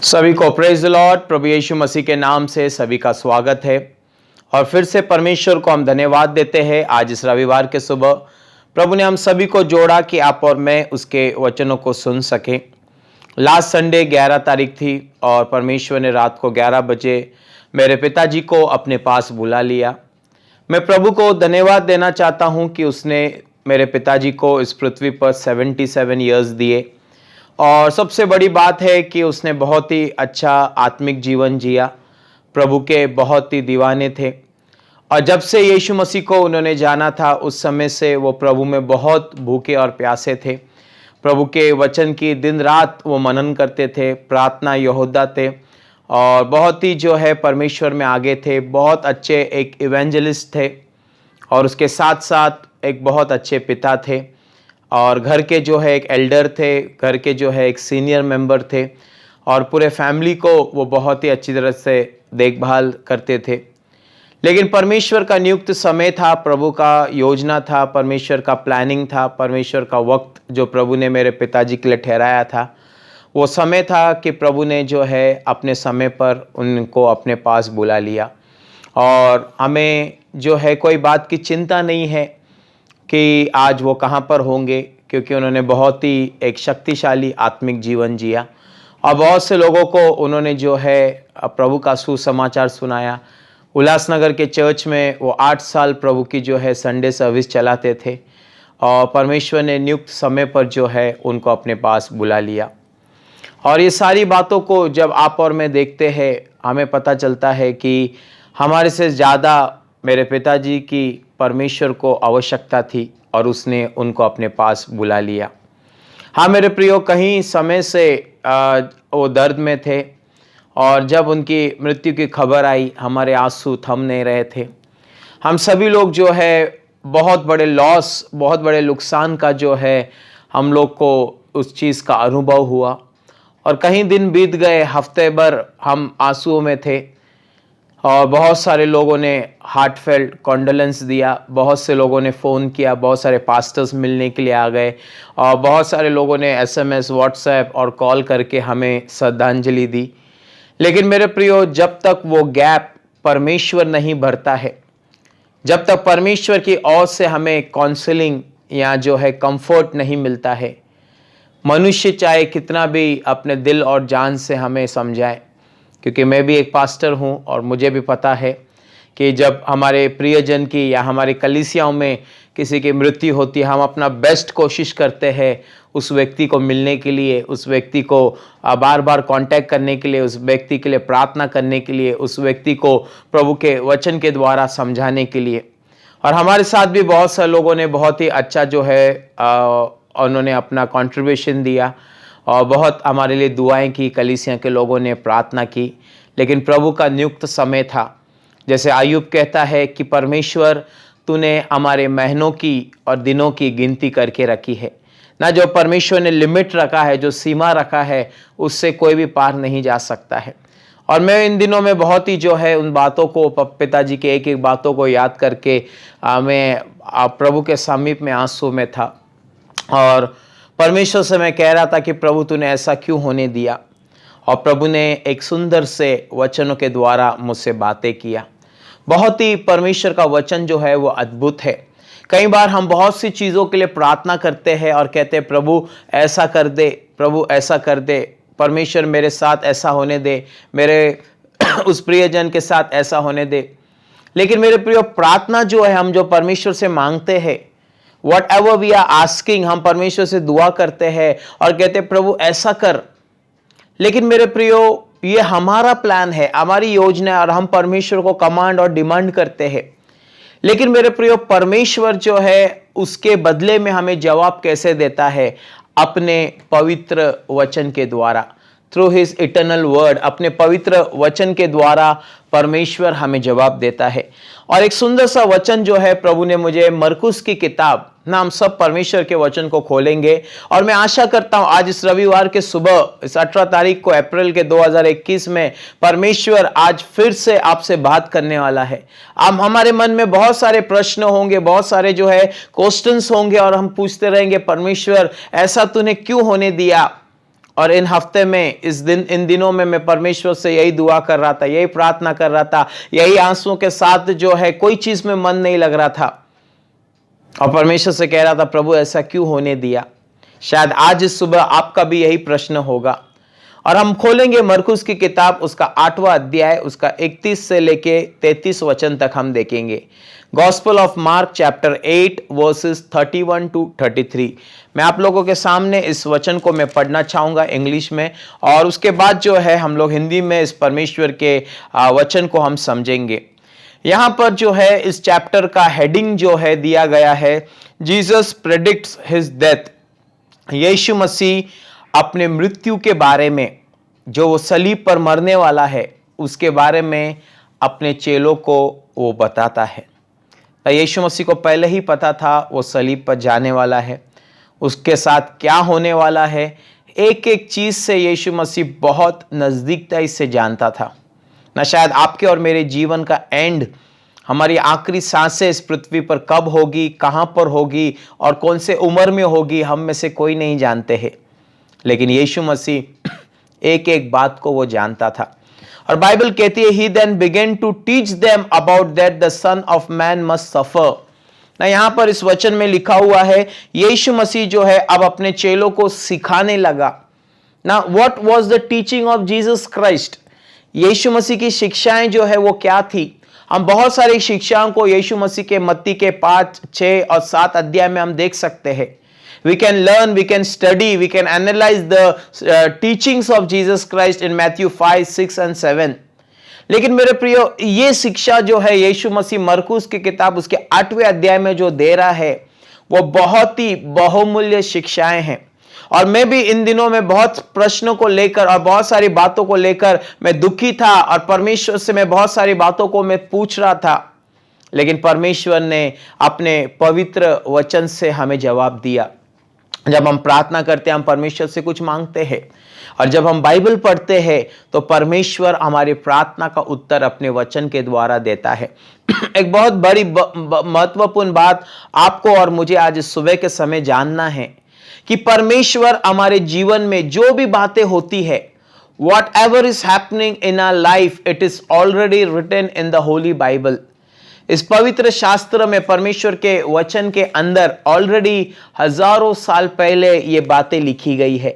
सभी को praise the Lord. प्रभु यीशु मसीह के नाम से सभी का स्वागत है और फिर से परमेश्वर को हम धन्यवाद देते हैं। आज इस रविवार के सुबह प्रभु ने हम सभी को जोड़ा कि आप और मैं उसके वचनों को सुन सकें। लास्ट संडे 11 तारीख थी और परमेश्वर ने रात को 11 बजे मेरे पिताजी को अपने पास बुला लिया। मैं प्रभु को धन्यवाद देना चाहता हूं कि उसने मेरे पिताजी को इस पृथ्वी पर 77 ईयर्स दिए और सबसे बड़ी बात है कि उसने बहुत ही अच्छा आत्मिक जीवन जिया। प्रभु के बहुत ही दीवाने थे और जब से यीशु मसीह को उन्होंने जाना था उस समय से वो प्रभु में बहुत भूखे और प्यासे थे। प्रभु के वचन की दिन रात वो मनन करते थे, प्रार्थना योद्धा थे और बहुत ही परमेश्वर में आगे थे। बहुत अच्छे एक इवेंजलिस्ट थे और उसके साथ साथ एक बहुत अच्छे पिता थे और घर के एक एल्डर थे, घर के एक सीनियर मेंबर थे और पूरे फैमिली को वो बहुत ही अच्छी तरह से देखभाल करते थे। लेकिन परमेश्वर का नियुक्त समय था, प्रभु का योजना था, परमेश्वर का प्लानिंग था, परमेश्वर का वक्त जो प्रभु ने मेरे पिताजी के लिए ठहराया था, वो समय था कि प्रभु ने अपने समय पर उनको अपने पास बुला लिया। और हमें कोई बात की चिंता नहीं है कि आज वो कहाँ पर होंगे, क्योंकि उन्होंने बहुत ही एक शक्तिशाली आत्मिक जीवन जिया और बहुत से लोगों को उन्होंने प्रभु का सुसमाचार सुनाया। उल्लासनगर के चर्च में वो 8 साल प्रभु की संडे सर्विस चलाते थे और परमेश्वर ने नियुक्त समय पर उनको अपने पास बुला लिया। और ये सारी बातों को जब आप और मैं देखते हैं, हमें पता चलता है कि हमारे से ज़्यादा मेरे पिताजी की परमेश्वर को आवश्यकता थी और उसने उनको अपने पास बुला लिया। हाँ मेरे प्रियो, कहीं समय से वो दर्द में थे और जब उनकी मृत्यु की खबर आई, हमारे आंसू थम नहीं रहे थे। हम सभी लोग बहुत बड़े लॉस, बहुत बड़े नुकसान का हम लोग को उस चीज़ का अनुभव हुआ और कहीं दिन बीत गए, हफ्ते भर हम आंसुओं में थे और बहुत सारे लोगों ने हार्टफेल्ट कॉन्डोलेंस दिया, बहुत से लोगों ने फ़ोन किया, बहुत सारे पास्टर्स मिलने के लिए आ गए और बहुत सारे लोगों ने SMS, व्हाट्सएप और कॉल करके हमें श्रद्धांजलि दी। लेकिन मेरे प्रियो, जब तक वो गैप परमेश्वर नहीं भरता है, जब तक परमेश्वर की ओर से हमें काउंसलिंग या कंफर्ट नहीं मिलता है, मनुष्य चाहे कितना भी अपने दिल और जान से हमें समझाए, क्योंकि मैं भी एक पास्टर हूं और मुझे भी पता है कि जब हमारे प्रियजन की या हमारी कलीसियाओं में किसी की मृत्यु होती है, हम अपना बेस्ट कोशिश करते हैं उस व्यक्ति को मिलने के लिए, उस व्यक्ति को बार बार कांटेक्ट करने के लिए, उस व्यक्ति के लिए प्रार्थना करने के लिए, उस व्यक्ति को प्रभु के वचन के द्वारा समझाने के लिए। और हमारे साथ भी बहुत सारे लोगों ने बहुत ही अच्छा उन्होंने अपना कंट्रीब्यूशन दिया और बहुत हमारे लिए दुआएं की, कलीसिया के लोगों ने प्रार्थना की। लेकिन प्रभु का नियुक्त समय था। जैसे आयुब कहता है कि परमेश्वर तूने हमारे महीनों की और दिनों की गिनती करके रखी है ना। जो परमेश्वर ने लिमिट रखा है, जो सीमा रखा है, उससे कोई भी पार नहीं जा सकता है। और मैं इन दिनों में बहुत ही उन बातों को, पिताजी के एक एक बातों को याद करके मैं प्रभु के समीप में आंसू में था और परमेश्वर से मैं कह रहा था कि प्रभु तूने ऐसा क्यों होने दिया। और प्रभु ने एक सुंदर से वचनों के द्वारा मुझसे बातें किया। बहुत ही परमेश्वर का वचन वो अद्भुत है। कई बार हम बहुत सी चीज़ों के लिए प्रार्थना करते हैं और कहते हैं प्रभु ऐसा कर दे, प्रभु ऐसा कर दे, परमेश्वर मेरे साथ ऐसा होने दे, मेरे उस प्रियजन के साथ ऐसा होने दे। लेकिन मेरे प्रिय, प्रार्थना हम जो परमेश्वर से मांगते हैं, whatever we are asking, हम परमेश्वर से दुआ करते हैं और कहते हैं प्रभु ऐसा कर। लेकिन मेरे प्रियो, ये हमारा प्लान है, हमारी योजना है और हम परमेश्वर को कमांड और डिमांड करते हैं। लेकिन मेरे प्रियो, परमेश्वर उसके बदले में हमें जवाब कैसे देता है? अपने पवित्र वचन के द्वारा, थ्रू हिज इटर्नल वर्ड, अपने पवित्र वचन के द्वारा परमेश्वर हमें जवाब देता है। और एक सुंदर सा वचन प्रभु ने मुझे, मरकुस की किताब ना, हम सब परमेश्वर के वचन को खोलेंगे और मैं आशा करता हूं आज इस रविवार के सुबह, इस 18 तारीख को अप्रैल के 2021 में परमेश्वर आज फिर से आपसे बात करने वाला है। अब हमारे मन में बहुत सारे प्रश्न होंगे, बहुत सारे क्वेश्चंस होंगे और हम पूछते रहेंगे परमेश्वर ऐसा तूने क्यों होने दिया। और इन हफ्ते में इन दिनों में मैं परमेश्वर से यही दुआ कर रहा था, यही प्रार्थना कर रहा था, यही आंसुओं के साथ जो है कोई चीज में मन नहीं लग रहा था और परमेश्वर से कह रहा था, प्रभु ऐसा क्यों होने दिया। शायद आज इस सुबह आपका भी यही प्रश्न होगा। और हम खोलेंगे मरकुस की किताब, उसका 8वां अध्याय, उसका 31 से लेके 33 वचन तक हम देखेंगे। Gospel of Mark chapter 8 verses 31 to 33। मैं आप लोगों के सामने इस वचन को मैं पढ़ना चाहूंगा इंग्लिश में, और उसके बाद जो है हम लोग हिंदी में इस परमेश्वर के वचन को हम समझेंगे। यहां पर जो है इस चैप्टर का हेडिंग जो है दिया गया है, जीसस प्रेडिक्ट्स हिज डेथ। यीशु मसीह अपने मृत्यु के बारे में, जो वो सलीब पर मरने वाला है, उसके बारे में अपने चेलों को वो बताता है। यीशु मसीह को पहले ही पता था वो सलीब पर जाने वाला है, उसके साथ क्या होने वाला है। एक एक चीज से यीशु मसीह बहुत नजदीकता से जानता था। ना शायद आपके और मेरे जीवन का एंड, हमारी आखिरी सांसें इस पृथ्वी पर कब होगी, कहां पर होगी और कौन से उम्र में होगी, हम में से कोई नहीं जानते हैं। लेकिन यीशु मसीह एक एक बात को वो जानता था। और बाइबल कहती है, he then began to teach them about that the son of man must suffer। ना यहां पर इस वचन में लिखा हुआ है, यीशु मसीह जो है अब अपने चेलों को सिखाने लगा। ना what was the teaching of Jesus Christ? यीशु मसीह की शिक्षाएं जो है वो क्या थी। हम बहुत सारी शिक्षाओं को यीशु मसीह के मत्ती के 5, 6 और 7 अध्याय में हम देख सकते हैं। We can learn, we can study, we can analyze the teachings of Jesus Christ in Matthew 5, 6 and 7। लेकिन मेरे प्रियो, ये शिक्षा जो है यीशु मसीह मरकुस की किताब उसके 8वें अध्याय में जो दे रहा है, वो बहुत ही बहुमूल्य शिक्षाएं हैं। और मैं भी इन दिनों में बहुत प्रश्नों को लेकर और बहुत सारी बातों को लेकर मैं दुखी था, और परमेश्वर से मैं बहुत सारी बातों को मैं पूछ रहा था। लेकिन परमेश्वर ने अपने पवित्र वचन से हमें जवाब दिया। जब हम प्रार्थना करते हैं, हम परमेश्वर से कुछ मांगते हैं, और जब हम बाइबल पढ़ते हैं तो परमेश्वर हमारी प्रार्थना का उत्तर अपने वचन के द्वारा देता है। एक बहुत बड़ी महत्वपूर्ण बात आपको और मुझे आज इस सुबह के समय जानना है कि परमेश्वर हमारे जीवन में जो भी बातें होती है, whatever is happening in our life, it is already written in the Holy Bible। इस पवित्र शास्त्र में, परमेश्वर के वचन के अंदर ऑलरेडी हजारों साल पहले ये बातें लिखी गई है।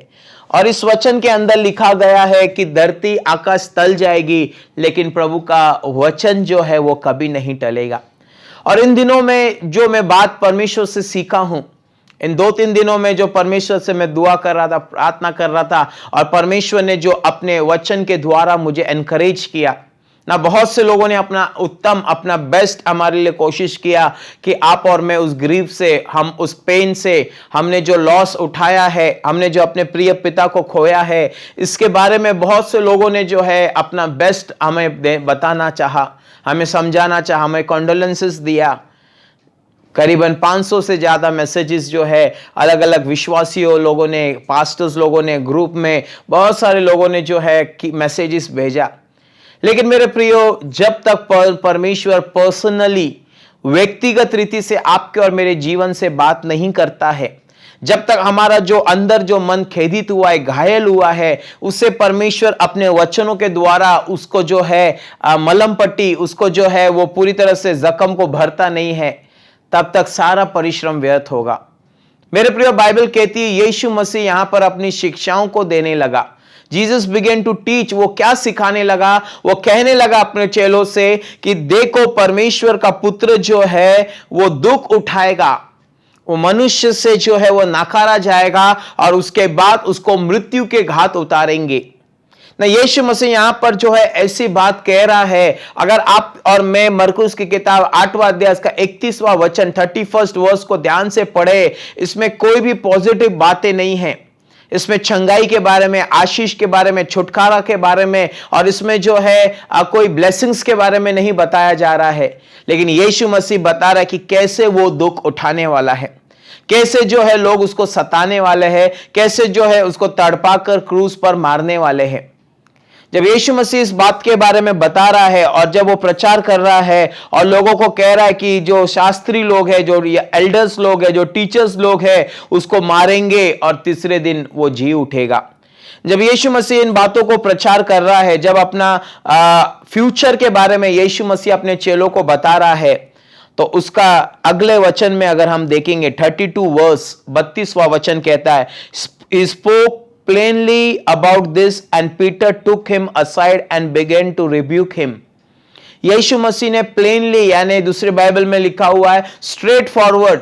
और इस वचन के अंदर लिखा गया है कि धरती आकाश टल जाएगी, लेकिन प्रभु का वचन जो है वो कभी नहीं टलेगा। और इन दिनों में जो मैं बात परमेश्वर से सीखा हूं, इन 2-3 दिनों में जो परमेश्वर से मैं दुआ कर रहा था, प्रार्थना कर रहा था, और परमेश्वर ने जो अपने वचन के द्वारा मुझे एनकरेज किया ना, बहुत से लोगों ने अपना उत्तम, अपना बेस्ट हमारे लिए कोशिश किया कि आप और मैं उस ग्रीफ से, हम उस पेन से, हमने जो लॉस उठाया है, हमने जो अपने प्रिय पिता को खोया है, इसके बारे में बहुत से लोगों ने जो है अपना बेस्ट हमें बताना चाहा, हमें समझाना चाहा, हमें कॉन्डोलेंसेस दिया। करीबन 500 से ज्यादा मैसेजेस जो है अलग अलग विश्वासियों लोगों ने, पास्टर्स लोगों ने, ग्रुप में बहुत सारे लोगों ने जो है मैसेजेस भेजा। लेकिन मेरे प्रियो, जब तक परमेश्वर पर्सनली, व्यक्तिगत रीति से आपके और मेरे जीवन से बात नहीं करता है, जब तक हमारा जो अंदर जो मन खेदित हुआ है, घायल हुआ है, उससे परमेश्वर अपने वचनों के द्वारा उसको जो है मलम पट्टी, उसको जो है वो पूरी तरह से जख्म को भरता नहीं है, तब तक सारा परिश्रम व्यर्थ होगा। मेरे प्रियो, बाइबल कहती है यीशु मसीह यहां पर अपनी शिक्षाओं को देने लगा। Jesus began to teach. वो क्या सिखाने लगा? वो कहने लगा अपने चेलों से कि देखो, परमेश्वर का पुत्र जो है वो दुख उठाएगा, वो मनुष्य से जो है वो नकारा जाएगा, और उसके बाद उसको मृत्यु के घाट उतारेंगे। ना यीशु मसीह यहां पर जो है ऐसी बात कह रहा है। अगर आप और मैं मरकुस की किताब 8वां अध्याय का 31वां वचन 31st वर्स को ध्यान से पढ़े, इसमें कोई भी पॉजिटिव बातें नहीं है। इसमें चंगाई के बारे में, आशीष के बारे में, छुटकारा के बारे में, और इसमें जो है कोई ब्लेसिंग्स के बारे में नहीं बताया जा रहा है। लेकिन यीशु मसीह बता रहा है कि कैसे वो दुख उठाने वाला है, कैसे जो है लोग उसको सताने वाले हैं, कैसे जो है उसको तड़पाकर क्रूस पर मारने वाले हैं। जब यीशु मसीह इस बात के बारे में बता रहा है, और जब वो प्रचार कर रहा है और लोगों को कह रहा है कि जो शास्त्री लोग हैं, जो एल्डर्स लोग हैं, जो टीचर्स लोग हैं, उसको मारेंगे और तीसरे दिन वो जी उठेगा। जब यीशु मसीह इन बातों को प्रचार कर रहा है, जब अपना फ्यूचर के बारे में यीशु मसीह अपने चेलों को बता रहा है, तो उसका अगले वचन में अगर हम देखेंगे 32 वर्स 32वां वचन कहता है, he spoke plainly about this and Peter took him aside and began to rebuke him. यीशु मसीह ने प्लेनली, यानी दूसरे बाइबल में लिखा हुआ है स्ट्रेट फॉरवर्ड,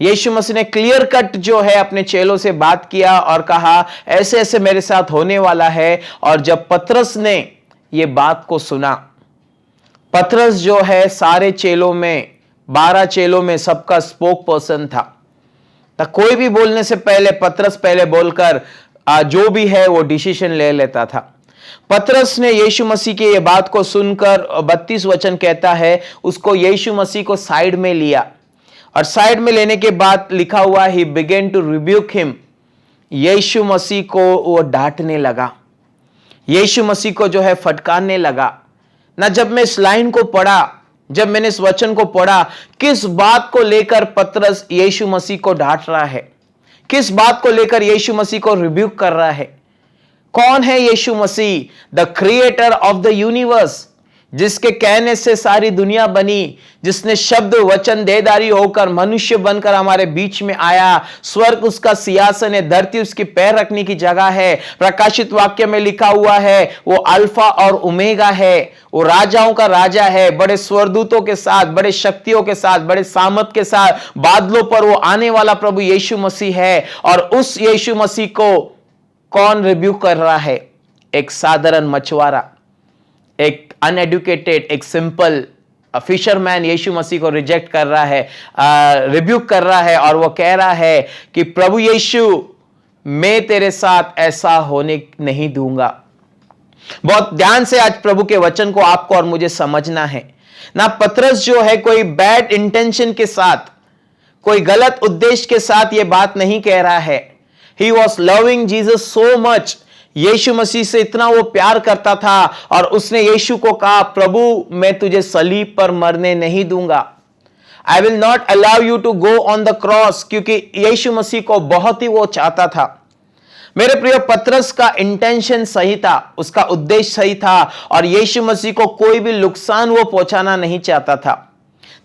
यीशु मसीह ने क्लियर कट जो है अपने चेलों से बात किया और कहा ऐसे ऐसे मेरे साथ होने वाला है। और जब पतरस ने ये बात को सुना, पतरस जो है सारे चेलों में 12 चेलों में सबका स्पोक पर्सन था, तो कोई भी बोलने से पहले पतरस पहले बोलकर जो भी है वो डिसीजन ले लेता था। पतरस ने यीशु मसीह की ये बात को सुनकर 32 वचन कहता है उसको यीशु मसीह को साइड में लिया, और साइड में लेने के बाद लिखा हुआ he began to rebuke him, Yeshu Masih को वो डांटने लगा, यीशु मसीह को जो है फटकारने लगा ना। जब मैं इस लाइन को पढ़ा, जब मैंने इस वचन को पढ़ा, किस बात को लेकर पतरस यीशु मसीह को डांट रहा है, किस बात को लेकर यीशु मसीह को रिब्यूक कर रहा है। कौन है Yeshu Masih? The creator of the universe, जिसके कहने से सारी दुनिया बनी, जिसने शब्द वचन देहधारी होकर मनुष्य बनकर हमारे बीच में आया। स्वर्ग उसका सिंहासन है, धरती उसकी पैर रखने की जगह है। प्रकाशित वाक्य में लिखा हुआ है वो अल्फा और ओमेगा है, वो राजाओं का राजा है। बड़े स्वरदूतों के साथ, बड़े शक्तियों के साथ, बड़े सामर्थ के साथ बादलों पर वो आने वाला प्रभु यीशु मसीह है। और उस यीशु मसीह को कौन रिब्यूक कर रहा है? एक साधारण मछुआरा, एक अनएडुकेटेड, एक सिंपल फिशरमैन यीशु मसीह को रिजेक्ट कर रहा है, रिब्यूक कर रहा है। और वो कह रहा है कि प्रभु यीशु, मैं तेरे साथ ऐसा होने नहीं दूंगा। बहुत ध्यान से आज प्रभु के वचन को आपको और मुझे समझना है ना। पतरस जो है कोई बैड इंटेंशन के साथ, कोई गलत उद्देश्य के साथ ये बात नहीं कह रहा है। He was loving Jesus so much, यीशु मसीह से इतना वो प्यार करता था और उसने यीशु को कहा, प्रभु मैं तुझे सलीब पर मरने नहीं दूंगा। I will not allow you to go on the cross, क्योंकि यीशु मसीह को बहुत ही वो चाहता था। मेरे प्रिय, पतरस का इंटेंशन सही था, उसका उद्देश्य सही था और यीशु मसीह को कोई भी नुकसान वो पहुंचाना नहीं चाहता था।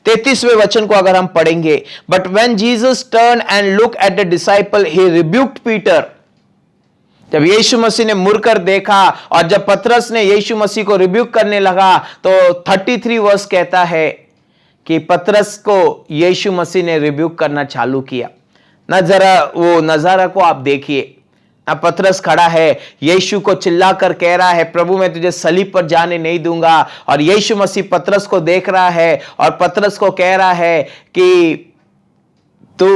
33वें वचन को अगर हम पढ़ेंगे, but when Jesus turn and look at the disciple he rebuked Peter. जब यीशु मसीह ने मुड़कर देखा और जब पतरस ने यीशु मसीह को रिब्यूक करने लगा, तो 33 वर्स कहता है कि पतरस को यीशु मसीह ने रिब्यूक करना चालू किया ना। जरा वो नजारा को आप देखिए। पतरस खड़ा है, यीशु को चिल्लाकर कह रहा है, प्रभु मैं तुझे सलीब पर जाने नहीं दूंगा। और यीशु मसीह पतरस को देख रहा है और पतरस को कह रहा है कि तू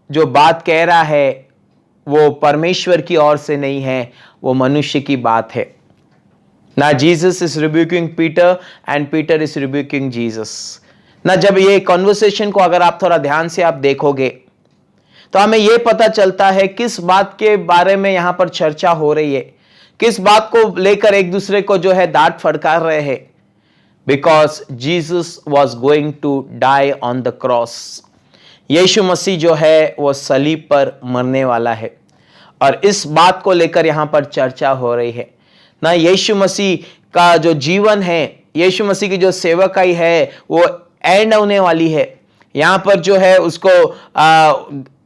जो बात कह रहा है वो परमेश्वर की ओर से नहीं है, वो मनुष्य की बात है ना। Jesus is rebuking Peter and Peter is rebuking Jesus ना। जब ये कॉन्वर्सेशन को अगर आप थोड़ा ध्यान से आप देखोगे तो हमें यह पता चलता है किस बात के बारे में यहां पर चर्चा हो रही है, किस बात को लेकर एक दूसरे को जो है डांट फटकार रहे हैं। Because Jesus was going to die on the cross. Yeshu Masih जो है वो सलीब पर मरने वाला है और इस बात को लेकर यहां पर चर्चा हो रही है ना। यीशु मसीह का जो जीवन है, यीशु मसीह की जो सेवकाई है वो एंड होने वाली है। यहां पर जो है उसको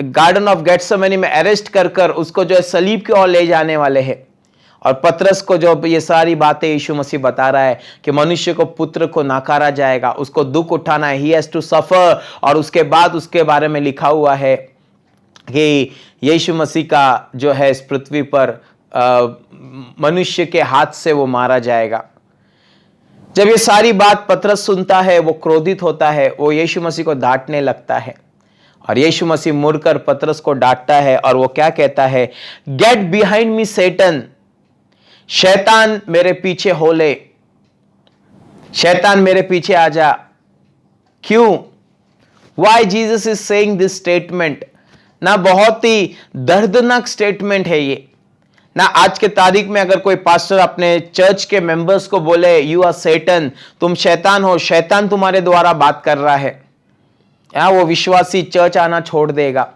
गार्डन ऑफ गेत्सेमनी में अरेस्ट कर उसको जो है सलीब की ओर ले जाने वाले हैं। और पतरस को जो ये सारी बातें यीशु मसीह बता रहा है कि मनुष्य को पुत्र को नकारा जाएगा, उसको दुख उठाना है, ही हैज टू सफर। और उसके बाद उसके बारे में लिखा हुआ है कि यीशु मसीह का जो है इस पृथ्वी पर मनुष्य के हाथ से वो मारा जाएगा। जब ये सारी बात पतरस सुनता है, वो क्रोधित होता है, वो यीशु मसीह को डांटने लगता है और यीशु मसीह मुड़कर पतरस को डांटता है और वो क्या कहता है, गेट बिहाइंड मी सैटन, शैतान मेरे पीछे हो ले, शैतान मेरे पीछे आ जा। क्यों? Why Jesus is saying this statement ना। बहुत ही दर्दनाक स्टेटमेंट है ये ना। आज के तारीख में अगर कोई पास्टर अपने चर्च के मेंबर्स को बोले यू आर सैटन, तुम शैतान हो, शैतान तुम्हारे द्वारा बात कर रहा है, वो विश्वासी चर्च आना छोड़ देगा,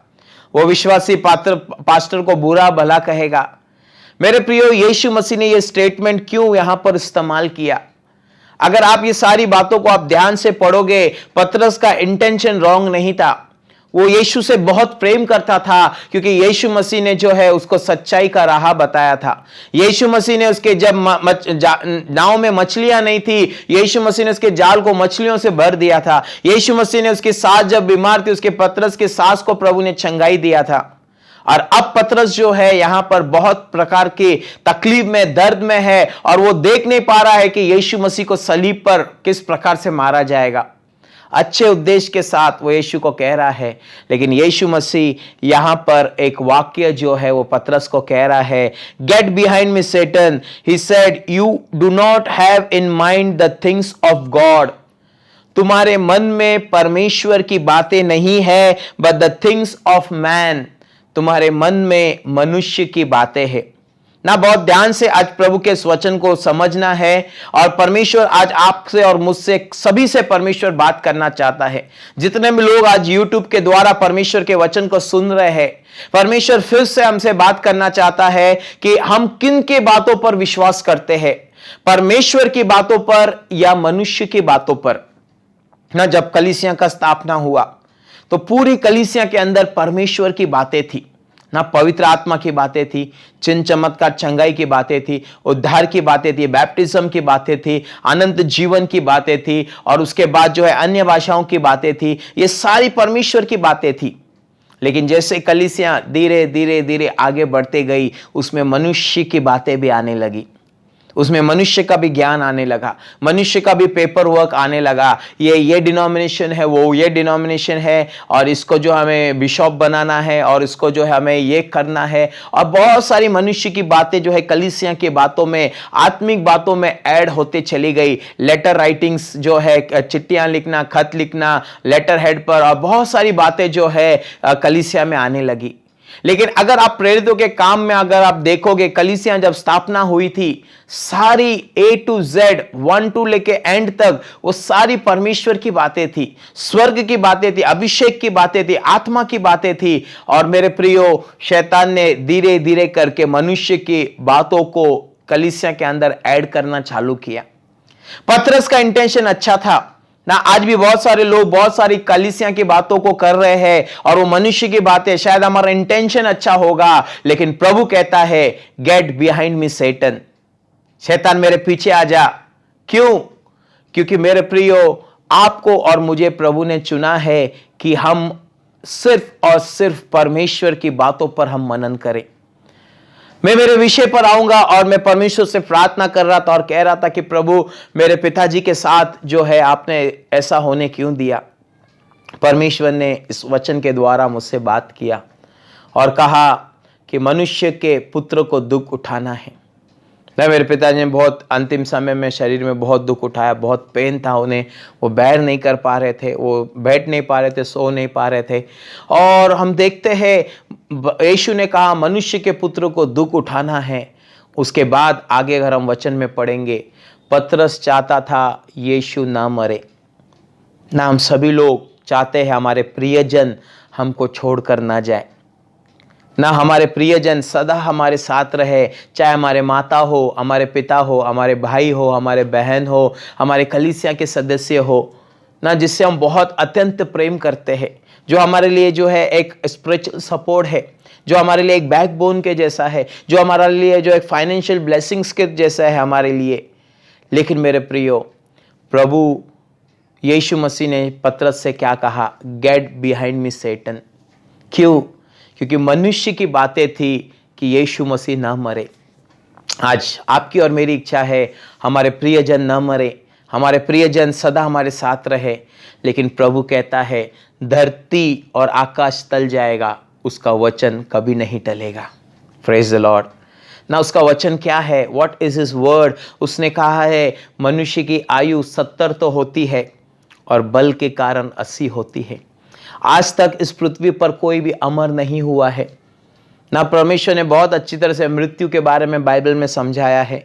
वो विश्वासी पास्टर को बुरा भला कहेगा। मेरे प्रियो, यीशु मसीह ने यह स्टेटमेंट क्यों यहां पर इस्तेमाल किया? अगर आप ये सारी बातों को आप ध्यान से पढ़ोगे, पतरस का इंटेंशन रॉन्ग नहीं था। वो यीशु से बहुत प्रेम करता था, क्योंकि यीशु मसीह ने जो है उसको सच्चाई का राह बताया था। यीशु मसीह ने उसके जब नाव में मछलियां नहीं थी, यीशु मसीह ने उसके जाल को मछलियों से भर दिया था। यीशु मसीह ने उसकी सास जब बीमार थी, उसके पतरस की सास को प्रभु ने चंगाई दिया था। और अब पतरस जो है यहां पर बहुत प्रकार की तकलीफ में, दर्द में है, और वो देख नहीं पा रहा है कि यीशु मसीह को सलीब पर किस प्रकार से मारा जाएगा। अच्छे उद्देश्य के साथ वो यीशु को कह रहा है, लेकिन यीशु मसीह यहां पर एक वाक्य जो है वो पतरस को कह रहा है, get behind me Satan, he said, you do not have in mind the things of God. तुम्हारे मन में परमेश्वर की बातें नहीं है, but the things of man. तुम्हारे मन में मनुष्य की बातें हैं ना। बहुत ध्यान से आज प्रभु के इस वचन को समझना है, और परमेश्वर आज आपसे और मुझसे, सभी से परमेश्वर बात करना चाहता है। जितने भी लोग आज YouTube के द्वारा परमेश्वर के वचन को सुन रहे हैं, परमेश्वर फिर से हमसे बात करना चाहता है कि हम किन के बातों पर विश्वास करते हैं, परमेश्वर की बातों पर या मनुष्य की बातों पर ना। जब कलीसिया का स्थापना हुआ तो पूरी कलीसिया के अंदर परमेश्वर की बातें थी ना, पवित्र आत्मा की बातें थी, चिन्ह चमत्कार चंगाई की बातें थी, उद्धार की बातें थी, बैप्टिज्म की बातें थी, अनंत जीवन की बातें थी, और उसके बाद जो है अन्य भाषाओं की बातें थी। ये सारी परमेश्वर की बातें थी। लेकिन जैसे कलीसिया धीरे धीरे धीरे आगे बढ़ते गई, उसमें मनुष्य की बातें भी आने लगी, उसमें मनुष्य का भी ज्ञान आने लगा, मनुष्य का भी पेपर वर्क आने लगा। ये डिनोमिनेशन है, वो ये डिनोमिनेशन है, और इसको जो हमें बिशप बनाना है, और इसको जो है हमें ये करना है, और बहुत सारी मनुष्य की बातें जो है कलीसिया की बातों में, आत्मिक बातों में ऐड होते चली गई। लेटर राइटिंग्स जो है, चिट्ठियां लिखना, खत लिखना लेटर हेड पर, और बहुत सारी बातें जो है कलीसिया में आने लगी। लेकिन अगर आप प्रेरितों के काम में अगर आप देखोगे, कलीसिया जब स्थापना हुई थी, सारी A to Z 1 to लेके एंड तक वो सारी परमेश्वर की बातें थी, स्वर्ग की बातें थी, अभिषेक की बातें थी, आत्मा की बातें थी। और मेरे प्रियो, शैतान ने धीरे धीरे करके मनुष्य की बातों को कलीसिया के अंदर ऐड करना चालू किया। पतरस का इंटेंशन अच्छा था ना। आज भी बहुत सारे लोग बहुत सारी कलीसिया की बातों को कर रहे हैं, और वो मनुष्य की बातें, शायद हमारा इंटेंशन अच्छा होगा, लेकिन प्रभु कहता है, गेट बिहाइंड मी सैटन, शैतान मेरे पीछे आ जा। क्यों? क्योंकि मेरे प्रियो, आपको और मुझे प्रभु ने चुना है कि हम सिर्फ और सिर्फ परमेश्वर की बातों पर हम मनन करें। मैं मेरे विषय पर आऊंगा, और मैं परमेश्वर से प्रार्थना कर रहा था और कह रहा था कि प्रभु, मेरे पिताजी के साथ जो है आपने ऐसा होने क्यों दिया। परमेश्वर ने इस वचन के द्वारा मुझसे बात किया और कहा कि मनुष्य के पुत्र को दुख उठाना है। मेरे पिताजी ने बहुत अंतिम समय में शरीर में बहुत दुख उठाया, बहुत पेन था उन्हें, वो बैठ नहीं कर पा रहे थे, वो बैठ नहीं पा रहे थे, सो नहीं पा रहे थे। और हम देखते हैं यीशु ने कहा मनुष्य के पुत्र को दुख उठाना है। उसके बाद आगे अगर हम वचन में पढ़ेंगे, पतरस चाहता था यीशु ना मरे ना। हम सभी लोग चाहते हैं हमारे प्रियजन हमको छोड़कर ना जाए ना, हमारे प्रियजन सदा हमारे साथ रहे, चाहे हमारे माता हो, हमारे पिता हो, हमारे भाई हो, हमारे बहन हो, हमारे कलीसिया के सदस्य हो ना, जिससे हम बहुत अत्यंत प्रेम करते हैं, जो हमारे लिए जो है एक स्पिरिचुअल सपोर्ट है, जो हमारे लिए एक बैकबोन के जैसा है, जो हमारे लिए जो एक फाइनेंशियल ब्लेसिंग्स के जैसा है हमारे लिए। लेकिन मेरे प्रियो, प्रभु यीशु मसीह ने पतरस से क्या कहा? Get behind me Satan. क्यों? क्योंकि मनुष्य की बातें थी कि यीशु मसीह ना मरे। आज आपकी और मेरी इच्छा है हमारे प्रियजन ना मरे, हमारे प्रियजन सदा हमारे साथ रहे। लेकिन प्रभु कहता है धरती और आकाश टल जाएगा, उसका वचन कभी नहीं टलेगा। प्रेज द लॉर्ड ना। उसका वचन क्या है? What is his word? उसने कहा है मनुष्य की आयु 70 तो होती है और बल के कारण 80 होती है। आज तक इस पृथ्वी पर कोई भी अमर नहीं हुआ है ना। परमेश्वर ने बहुत अच्छी तरह से मृत्यु के बारे में बाइबल में समझाया है।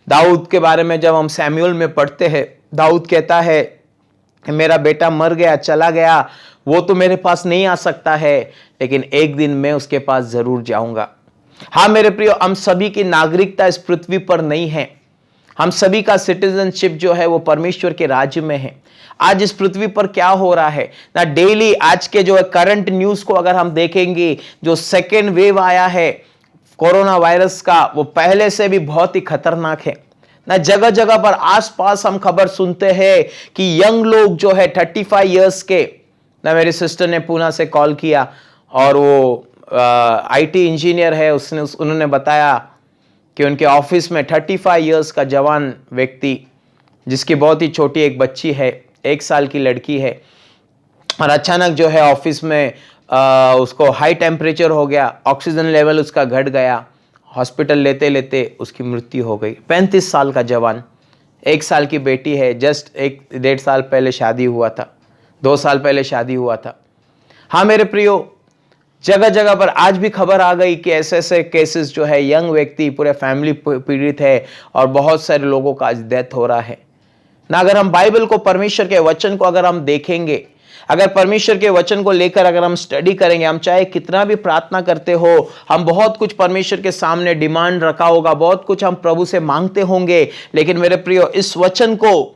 दाऊद के बारे में जब हम सैमुएल में पढ़ते हैं, दाऊद कहता है मेरा बेटा मर गया, चला गया, वो तो मेरे पास नहीं आ सकता है, लेकिन एक दिन मैं उसके पास जरूर जाऊंगा। हाँ मेरे प्रियो, हम सभी की नागरिकता इस पृथ्वी पर नहीं है। हम सभी का सिटीजनशिप जो है वो परमेश्वर के राज्य में है। आज इस पृथ्वी पर क्या हो रहा है ना, डेली आज के जो है करंट न्यूज को अगर हम देखेंगे, जो सेकेंड वेव आया है कोरोना वायरस का, वो पहले से भी बहुत ही खतरनाक है ना। जगह जगह पर आसपास हम खबर सुनते हैं कि यंग लोग जो है 35 इयर्स के ना, मेरी सिस्टर ने पूना से कॉल किया और वो आईटी इंजीनियर है, उन्होंने बताया कि उनके ऑफिस में 35 इयर्स का जवान व्यक्ति, जिसकी बहुत ही छोटी एक बच्ची है, 1 साल की लड़की है, और अचानक जो है ऑफिस में उसको हाई टेम्परेचर हो गया, ऑक्सीजन लेवल उसका घट गया, हॉस्पिटल लेते लेते उसकी मृत्यु हो गई। 35 साल का जवान, 1 साल की बेटी है, जस्ट 1-1.5 साल पहले शादी हुआ था, 2 साल पहले शादी हुआ था। हाँ मेरे प्रियो, जगह जगह पर आज भी खबर आ गई कि ऐसे ऐसे केसेस जो है, यंग व्यक्ति, पूरे फैमिली पीड़ित है और बहुत सारे लोगों का आज डेथ हो रहा है ना। अगर हम बाइबल को, परमेश्वर के वचन को अगर हम देखेंगे, अगर परमेश्वर के वचन को लेकर अगर हम स्टडी करेंगे, हम चाहे कितना भी प्रार्थना करते हो, हम बहुत कुछ परमेश्वर के सामने डिमांड रखा होगा, बहुत कुछ हम प्रभु से मांगते होंगे, लेकिन मेरे प्रियो इस वचन को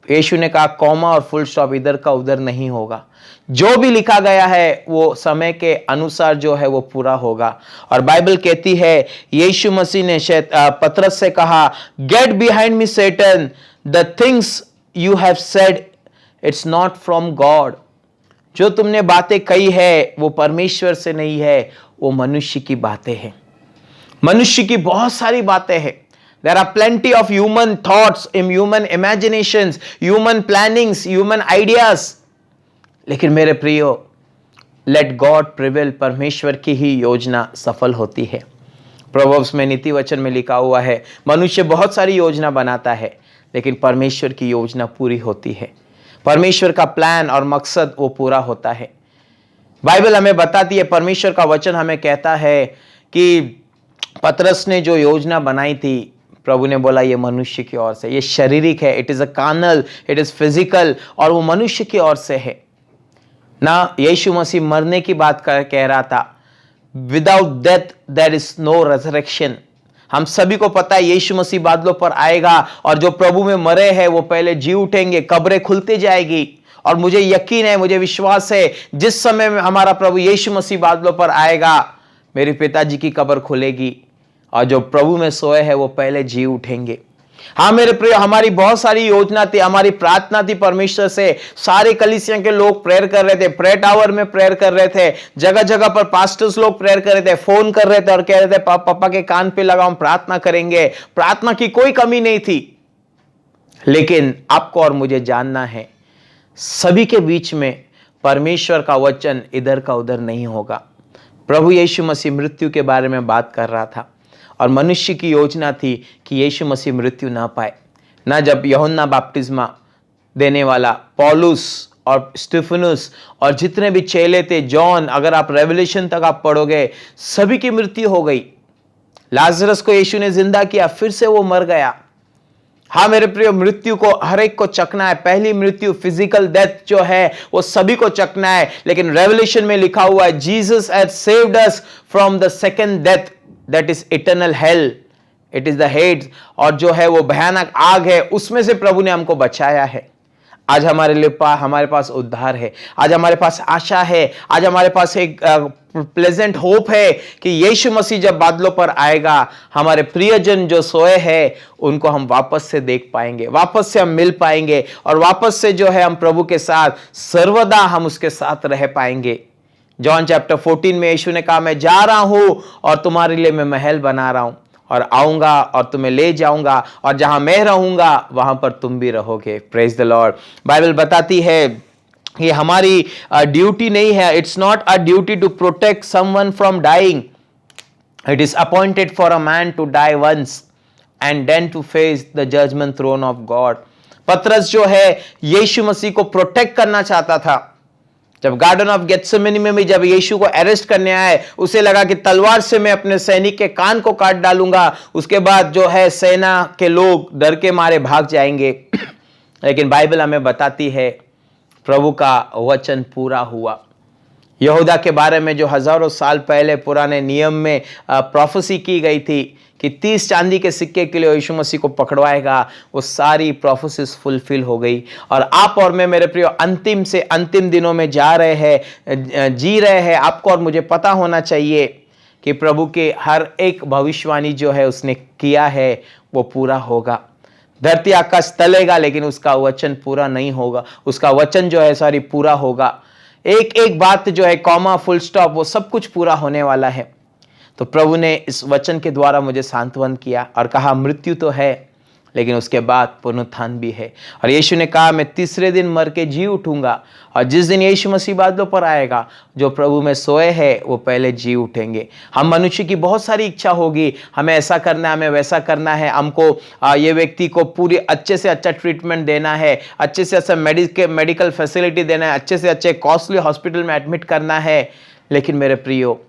यीशु ने कहा कॉमा और फुल स्टॉप इधर का उधर नहीं होगा। जो भी लिखा गया है वो समय के अनुसार जो है वो पूरा होगा। और बाइबल कहती है, यीशु मसीह ने पतरस से कहा, get behind me Satan, the things you have said it's not from God. जो तुमने बातें कही है वो परमेश्वर से नहीं है, वो मनुष्य की बातें हैं। मनुष्य की बहुत सारी बातें हैं। There are plenty of human thoughts, human imaginations, human plannings, human ideas. लेकिन मेरे प्रियो, let God prevail, परमेश्वर की ही योजना सफल होती है। प्रोवर्ब्स में, नीति वचन में लिखा हुआ है, मनुष्य बहुत सारी योजना बनाता है लेकिन परमेश्वर की योजना पूरी होती है। परमेश्वर का प्लान और मकसद वो पूरा होता है। बाइबल हमें बताती है, परमेश्वर का वचन हमें कहता है कि पतरस ने जो योजना बनाई थी, प्रभु ने बोला ये मनुष्य की ओर से, ये शारीरिक है, it is a carnal, it is physical, और वो मनुष्य की ओर से है ना। यीशु मसीह मरने की बात कह रहा था, without death there is no resurrection. हम सभी को पता है यीशु मसीह बादलों पर आएगा और जो प्रभु में मरे हैं वो पहले जी उठेंगे, कब्रें खुलती जाएगी। और मुझे यकीन है, मुझे विश्वास है, जिस समय में हमारा प्रभु यीशु मसीह बादलों पर आएगा, मेरे पिताजी की कब्र खुलेगी और जो प्रभु में सोए हैं वो पहले जी उठेंगे। हाँ मेरे प्रिय, हमारी बहुत सारी योजना थी, हमारी प्रार्थना थी परमेश्वर से। सारे कलीसिया के लोग प्रेयर कर रहे थे, प्रेयर टावर में प्रेयर कर रहे थे, जगह जगह पर पास्टर्स लोग प्रेयर कर रहे थे, फोन कर रहे थे और कह रहे थे पापा के कान पे लगाओ, हम प्रार्थना करेंगे। प्रार्थना की कोई कमी नहीं थी। लेकिन आपको और मुझे जानना है, सभी के बीच में परमेश्वर का वचन इधर का उधर नहीं होगा। प्रभु यीशु मसीह मृत्यु के बारे में बात कर रहा था और मनुष्य की योजना थी कि यीशु मसीह मृत्यु ना पाए ना। जब यूहन्ना बपतिस्मा देने वाला, पौलुस और स्टीफनुस और जितने भी चेले थे, जॉन, अगर आप रेवलेशन तक आप पढ़ोगे, सभी की मृत्यु हो गई। लाजरस को यीशु ने जिंदा किया, फिर से वो मर गया। हाँ मेरे प्रिय, मृत्यु को हर एक को चखना है। पहली मृत्यु, फिजिकल डेथ जो है, वो सभी को चखना है। लेकिन रेवलेशन में लिखा हुआ है, Jesus has saved us from the second death, that is eternal hello, it is the heads. और जो है वो भयानक आग है, उसमें से प्रभु ने हमको बचाया है। आज हमारे पास उद्धार है, आज हमारे पास आशा है, आज हमारे पास एक प्लेजेंट होप है कि यीशु मसीह जब बादलों पर आएगा, हमारे प्रियजन जो सोए हैं उनको हम वापस से देख पाएंगे, वापस से हम मिल पाएंगे और वापस से जो है हम प्रभु के साथ सर्वदा हम उसके साथ रह पाएंगे। जॉन चैप्टर 14 में यीशु ने कहा, मैं जा रहा हूं और तुम्हारे लिए मैं महल बना रहा हूं और आऊंगा और तुम्हें ले जाऊंगा और जहां मैं रहूंगा वहां पर तुम भी रहोगे। Praise the Lord. बाइबल बताती है ये हमारी ड्यूटी नहीं है, it's not a duty to protect someone from dying, it is appointed for a man to die once and then to face the judgement throne of God. पतरस जो है यीशु मसीह को प्रोटेक्ट करना चाहता था। जब गार्डन ऑफ गेत्सेमनी में भी जब यीशु को अरेस्ट करने आए, उसे लगा कि तलवार से मैं अपने सैनिक के कान को काट डालूंगा, उसके बाद जो है सेना के लोग डर के मारे भाग जाएंगे। लेकिन बाइबल हमें बताती है प्रभु का वचन पूरा हुआ। यहूदा के बारे में जो हजारों साल पहले पुराने नियम में प्रोफेसी की गई थी कि 30 चांदी के सिक्के के लिए यीशु मसीह को पकड़वाएगा, वो सारी प्रोफेसीज फुलफिल हो गई। और आप और मैं मेरे प्रियो अंतिम से अंतिम दिनों में जा रहे हैं, जी रहे हैं। आपको और मुझे पता होना चाहिए कि प्रभु के हर एक भविष्यवाणी जो है उसने किया है वो पूरा होगा। धरती आकाश टलेगा लेकिन उसका वचन पूरा नहीं होगा, उसका वचन जो है पूरा होगा। एक एक बात जो है, कॉमा, फुल स्टॉप, वो सब कुछ पूरा होने वाला है। तो प्रभु ने इस वचन के द्वारा मुझे सांत्वन किया और कहा मृत्यु तो है लेकिन उसके बाद पुनरुत्थान भी है। और यीशु ने कहा मैं तीसरे दिन मर के जी उठूंगा। और जिस दिन यीशु मसीह बादलों पर आएगा, जो प्रभु में सोए हैं वो पहले जी उठेंगे। हम मनुष्य की बहुत सारी इच्छा होगी, हमें ऐसा करना है, हमें वैसा करना है, हमको ये व्यक्ति को पूरी अच्छे से अच्छा ट्रीटमेंट देना है, अच्छे से अच्छा मेडिकल फैसिलिटी देना है, अच्छे से अच्छे कॉस्टली हॉस्पिटल में एडमिट करना है। लेकिन मेरे प्रियो,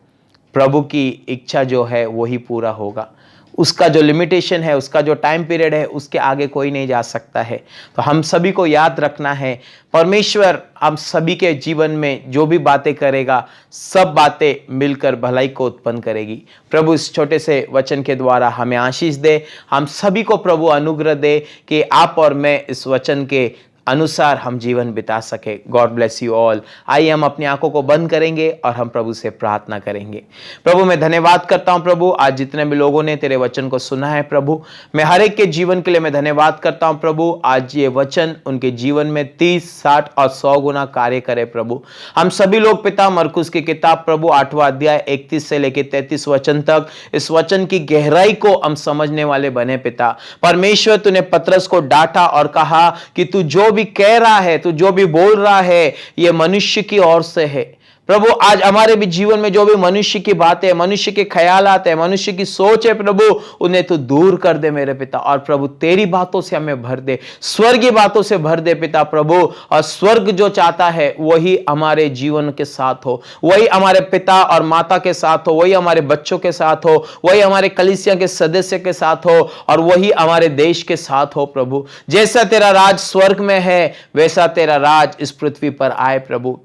प्रभु की इच्छा जो है वही पूरा होगा। उसका जो लिमिटेशन है, उसका जो टाइम पीरियड है, उसके आगे कोई नहीं जा सकता है। तो हम सभी को याद रखना है, परमेश्वर हम सभी के जीवन में जो भी बातें करेगा, सब बातें मिलकर भलाई को उत्पन्न करेगी। प्रभु इस छोटे से वचन के द्वारा हमें आशीष दे, हम सभी को प्रभु अनुग्रह दे कि आप और मैं इस वचन के अनुसार हम जीवन बिता सके। God bless you all. आइए हम अपनी आंखों को बंद करेंगे और हम प्रभु से प्रार्थना करेंगे। प्रभु मैं धन्यवाद करता हूं प्रभु, आज जितने भी लोगों ने तेरे वचन को सुना है प्रभु, मैं हर एक के जीवन के लिए मैं धन्यवाद करता हूं प्रभु। आज ये वचन उनके जीवन में 30, 60 और 100 गुना कार्य करे प्रभु। हम सभी लोग पिता मरकुस की किताब प्रभु 8वां अध्याय 31 से लेकर 33 वचन तक इस वचन की गहराई को हम समझने वाले बने पिता। परमेश्वर तूने पतरस को डांटा और कहा कि तू जो भी कह रहा है, तू जो भी बोल रहा है, ये मनुष्य की ओर से है। प्रभु आज हमारे भी जीवन में जो भी मनुष्य की बातें, मनुष्य के ख्यालात है, मनुष्य की सोच है प्रभु, उन्हें तू दूर कर दे मेरे पिता। और प्रभु तेरी बातों से हमें भर दे, स्वर्गीय बातों से भर दे पिता प्रभु। और स्वर्ग जो चाहता है वही हमारे जीवन के साथ हो, वही हमारे पिता और माता के साथ हो, वही हमारे बच्चों के साथ हो, वही हमारे कलीसिया के सदस्य के साथ हो और वही हमारे देश के साथ हो प्रभु। जैसा तेरा राज स्वर्ग में है वैसा तेरा राज इस पृथ्वी पर आए प्रभु।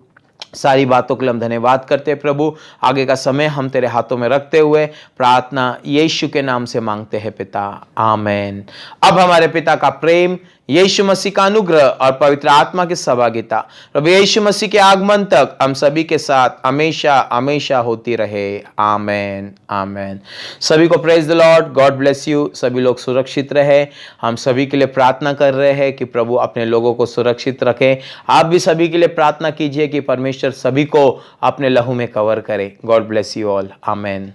सारी बातों के लिए हम धन्यवाद करते हैं प्रभु। आगे का समय हम तेरे हाथों में रखते हुए प्रार्थना यीशु के नाम से मांगते हैं पिता, आमेन। अब हमारे पिता का प्रेम, यीशु मसीह का अनुग्रह और पवित्र आत्मा की सहभागिता प्रभु यीशु मसीह के आगमन तक हम सभी के साथ हमेशा हमेशा होती रहे, आमेन आमेन। सभी को praise the Lord, God bless you. सभी लोग सुरक्षित रहे। हम सभी के लिए प्रार्थना कर रहे हैं कि प्रभु अपने लोगों को सुरक्षित रखे। आप भी सभी के लिए प्रार्थना कीजिए कि परमेश्वर सभी को अपने लहू में कवर करे। God bless you all, amen.